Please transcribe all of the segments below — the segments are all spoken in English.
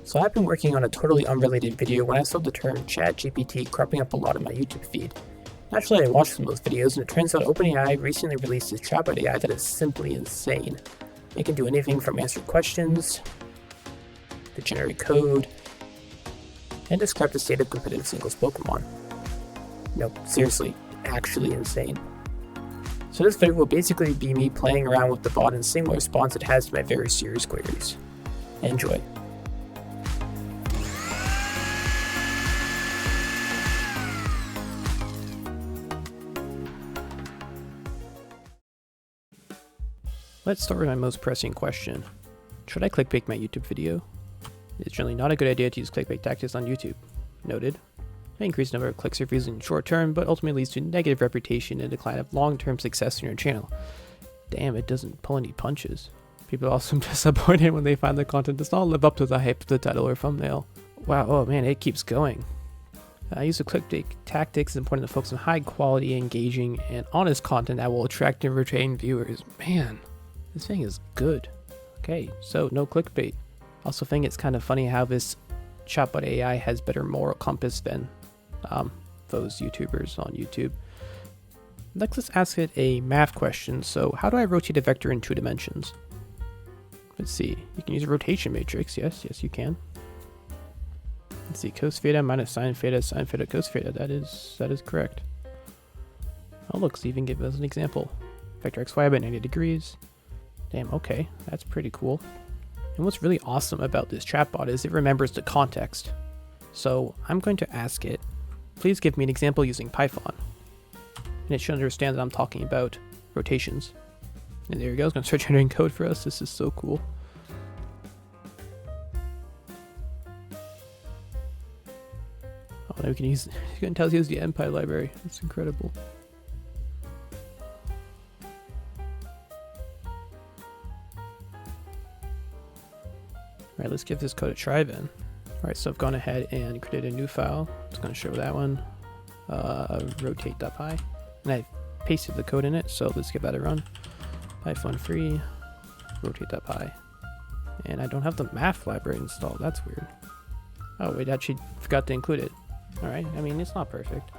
So I've been working on a totally unrelated video when I saw the term ChatGPT cropping up a lot in my YouTube feed. Naturally, I watched some of those videos, and it turns out OpenAI recently released this chatbot AI that is simply insane. It can do anything from answer questions, to generate code, and describe the state of competitive singles Pokemon. No, seriously, actually insane. So this video will basically be me playing around with the bot and seeing what response it has to my very serious queries. Enjoy. Let's start with my most pressing question. Should I clickbait my YouTube video? It's generally not a good idea to use clickbait tactics on YouTube. Noted. It increases the number of clicks or views in the short term, but ultimately leads to negative reputation and decline of long-term success in your channel. Damn, it doesn't pull any punches. People are also disappointed when they find the content does not live up to the hype of the title or thumbnail. Wow, oh man, it keeps going. Use of clickbait tactics is important to focus on high quality, engaging, and honest content that will attract and retain viewers. Man, this thing is good. Okay, so no clickbait. Also think it's kind of funny how this chatbot AI has better moral compass than those YouTubers on YouTube. Next, let's ask it a math question. So how do I rotate a vector in 2 dimensions? Let's see. You can use a rotation matrix. Yes, you can. Let's see. Cos theta minus sine theta, cos theta. That is correct. Oh, look, so even give us an example. Vector xy by 90 degrees. Damn, okay. That's pretty cool. And what's really awesome about this chatbot is it remembers the context. So I'm going to ask it, please give me an example using Python. And it should understand that I'm talking about rotations. And there you go, it's going to start generating code for us. This is so cool. Oh, now we can use, you can tell us to use the MPy library. That's incredible. Alright, let's give this code a try then. Alright, so I've gone ahead and created a new file. It's going to show that one. Rotate.py. And I pasted the code in it, so let's give that a run. Python free, rotate.py. And I don't have the math library installed. That's weird. Oh, wait, actually forgot to include it. Alright, I mean, it's not perfect.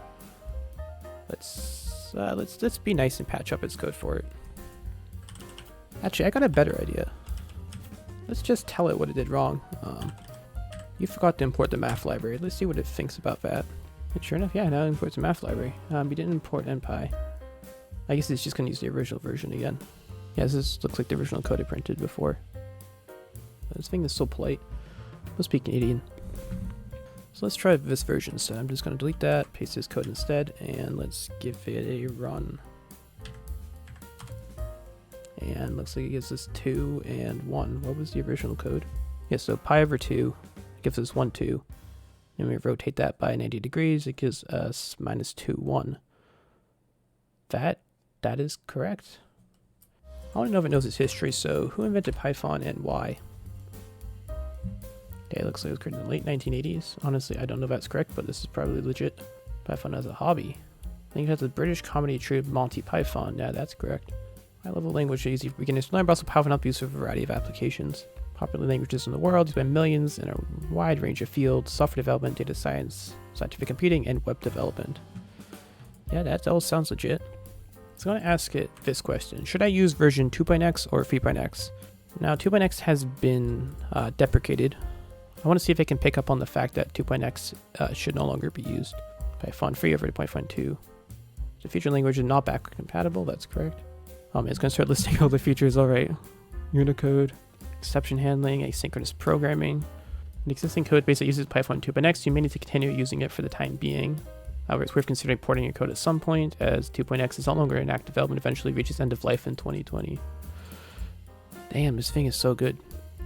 Let's be nice and patch up its code for it. Actually, I got a better idea. Let's just tell it what it did wrong. You forgot to import the math library. Let's see what it thinks about that. And sure enough, yeah, now it imports the math library. You didn't import NPy. I guess it's just going to use the original version again. Yeah, this looks like the original code I printed before. This thing is so polite. Must be Canadian. So let's try this version instead. I'm just going to delete that, paste this code instead, and let's give it a run. And looks like it gives us 2 and 1. What was the original code? Yeah, so pi over 2 gives us 1, 2. And we rotate that by 90 degrees, it gives us minus 2, 1. That is correct. I want to know if it knows its history, so who invented Python and why? Okay, it looks like it was created in the late 1980s. Honestly, I don't know if that's correct, but this is probably legit. Python as a hobby. I think it has the British comedy troupe Monty Python. Yeah, that's correct. High-level language is easy for beginners to learn, but also Python helps use for a variety of applications. Popular languages in the world used by millions in a wide range of fields: software development, data science, scientific computing, and web development. Yeah, that all sounds legit. So I'm going to ask it this question. Should I use version 2.x or 3.x? Now, 2.x has been deprecated. I want to see if it can pick up on the fact that 2.x should no longer be used. Python free over to Python 2. The feature language is not backward compatible. That's correct. Oh man, it's going to start listing all the features. Alright. Unicode, exception handling, asynchronous programming. The existing code base that uses Python 2.x, you may need to continue using it for the time being. However, it's worth considering porting your code at some point, as 2.x is no longer in active development, eventually reaches end of life in 2020. Damn, this thing is so good.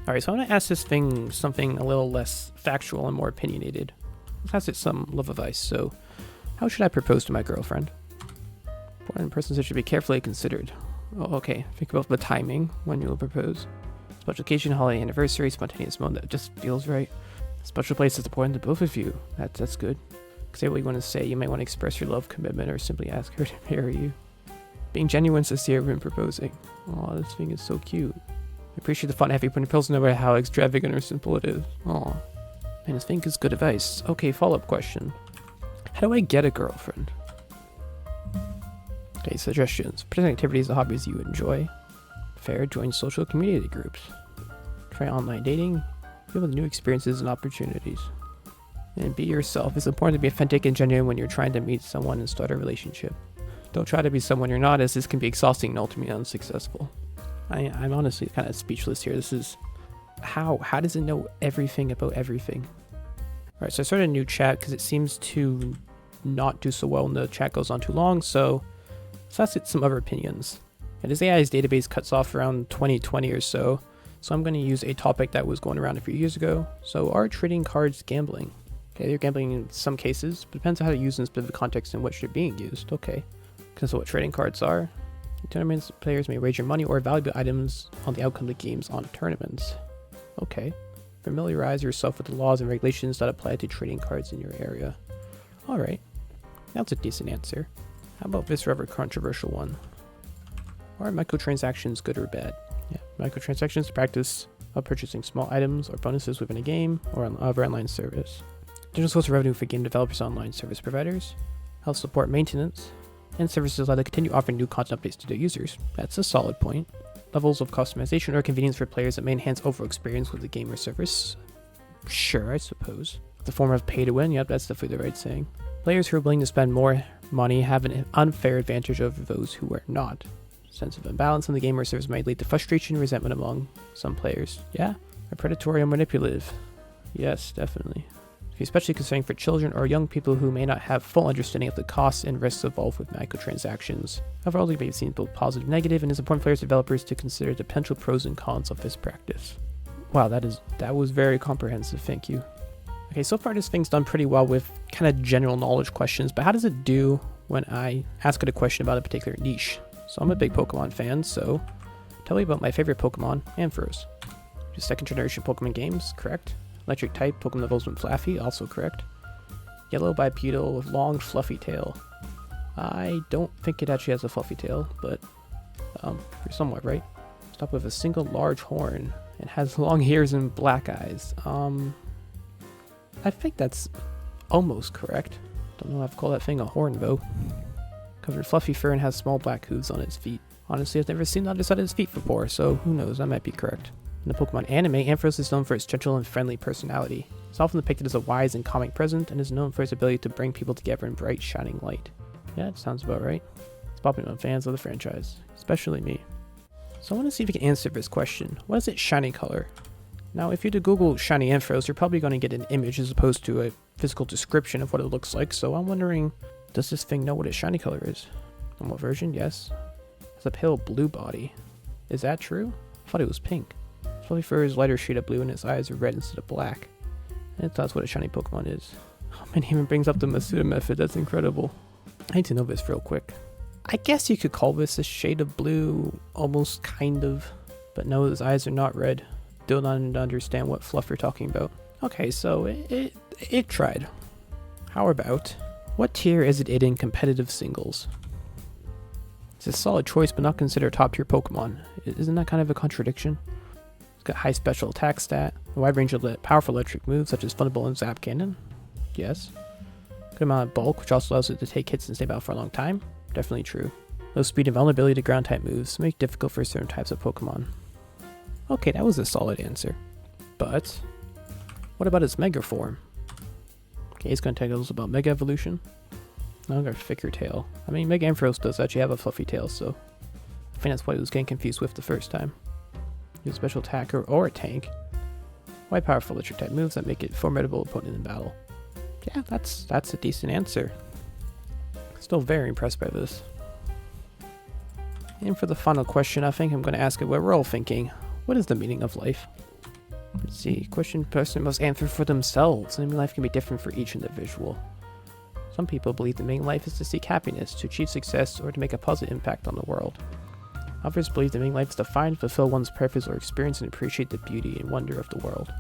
Alright, so I'm going to ask this thing something a little less factual and more opinionated. Let's ask it some love advice. So, how should I propose to my girlfriend? Important persons that should be carefully considered. Oh, okay, think about the timing when you'll propose. Special occasion, holiday, anniversary, spontaneous moment that just feels right. Special place is important to both of you. That's good. Say what you want to say. You might want to express your love, commitment, or simply ask her to marry you. Being genuine, sincere when proposing. Oh, this thing is so cute. I appreciate the fun heavy putting pills no matter how extravagant or simple it is. Oh. And I think it's good advice. Okay, follow-up question. How do I get a girlfriend? Okay, suggestions. Participate in activities and hobbies you enjoy. Fair, join social community groups. Try online dating. Deal with new experiences and opportunities. And be yourself. It's important to be authentic and genuine when you're trying to meet someone and start a relationship. Don't try to be someone you're not, as this can be exhausting and ultimately unsuccessful. I'm honestly kind of speechless here. This is... How does it know everything about everything? Alright, so I started a new chat because it seems to not do so well when the chat goes on too long, so let's get some other opinions. And this AI's database cuts off around 2020 or so I'm going to use a topic that was going around a few years ago. So are trading cards gambling? Okay, they're gambling in some cases, but depends on how to use in specific context in which they're being used. Okay, because of what trading cards are. Tournaments, players may wager money or valuable items on the outcome of the games on tournaments. Okay. Familiarize yourself with the laws and regulations that apply to trading cards in your area. Alright. That's a decent answer. How about this rather controversial one? Are microtransactions good or bad? Yeah, microtransactions practice of purchasing small items or bonuses within a game or on other online service. Digital source of revenue for game developers, online service providers. Help support maintenance. And services allow to continue offering new content updates to their users. That's a solid point. Levels of customization or convenience for players that may enhance overall experience with the game or service. Sure, I suppose. The form of pay to win, yep, that's definitely the right saying. Players who are willing to spend more money have an unfair advantage over those who are not. Sense of imbalance in the game or service might lead to frustration and resentment among some players. Yeah, are predatory or manipulative? Yes, definitely. Especially concerning for children or young people who may not have full understanding of the costs and risks involved with microtransactions. Overall, it may be seen both positive and negative, and it's important for players and developers to consider the potential pros and cons of this practice. Wow, that was very comprehensive, thank you. Okay, so far this thing's done pretty well with kind of general knowledge questions, but how does it do when I ask it a question about a particular niche? So I'm a big Pokemon fan, so tell me about my favorite Pokemon, Ampharos. Just second generation Pokemon games, correct? Electric type, Pokemon evolves when Flaffy, also correct. Yellow bipedal with long fluffy tail. I don't think it actually has a fluffy tail, but you're somewhat right. Stop with a single large horn. It has long ears and black eyes. I think that's almost correct. Don't know if I've called that thing a horn though. Covered fluffy fur and has small black hooves on its feet. Honestly, I've never seen the other side of its feet before, so who knows, that might be correct. In the Pokemon anime, Ampharos is known for its gentle and friendly personality. It's often depicted as a wise and calming presence, and is known for its ability to bring people together in bright, shining light. Yeah, it sounds about right. It's popular among fans of the franchise, especially me. So I want to see if you can answer this question. What is its shiny color? Now, if you do Google shiny Ampharos, you're probably going to get an image as opposed to a physical description of what it looks like, so I'm wondering, does this thing know what its shiny color is? Normal version, yes. It's a pale blue body. Is that true? I thought it was pink. Fluffy fur is lighter shade of blue and its eyes are red instead of black. And that's what a shiny Pokemon is. Oh man, he even brings up the Masuda method, that's incredible. I need to know this real quick. I guess you could call this a shade of blue, almost kind of. But no, his eyes are not red. Still don't understand what fluff you're talking about. Okay, so it tried. How about, what tier is it in competitive singles? It's a solid choice, but not considered a top tier Pokemon. Isn't that kind of a contradiction? It's got high special attack stat, a wide range of powerful electric moves such as Thunderbolt and Zap Cannon. Yes. Good amount of bulk, which also allows it to take hits and stay out for a long time. Definitely true. Low speed and vulnerability to ground type moves make it difficult for certain types of Pokemon. Okay, that was a solid answer. But what about its Mega form? Okay, it's going to tell us about Mega Evolution. Now I've got a thicker tail. I mean, Mega Ampharos does actually have a fluffy tail, so I think that's what it was getting confused with the first time. Use a special attacker or a tank. Wide powerful electric type moves that make it a formidable opponent in battle. Yeah, that's a decent answer. Still very impressed by this. And for the final question, I think I'm going to ask it what we're all thinking. What is the meaning of life? Let's see. Question person must answer for themselves. I mean, life can be different for each individual. Some people believe the meaning of life is to seek happiness, to achieve success, or to make a positive impact on the world. Others believe the meaning of life is to find, fulfill one's purpose, or experience and appreciate the beauty and wonder of the world.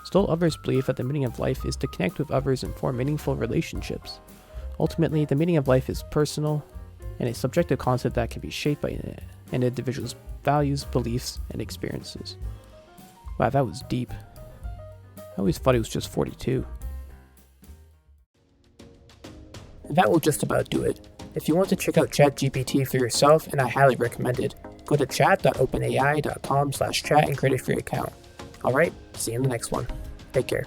Still others believe that the meaning of life is to connect with others and form meaningful relationships. Ultimately, the meaning of life is personal and a subjective concept that can be shaped by an individual's values, beliefs, and experiences. Wow, that was deep. I always thought it was just 42. And that will just about do it. If you want to check out ChatGPT for yourself, and I highly recommend it, go to chat.openai.com/chat and create a free account. Alright, see you in the next one. Take care.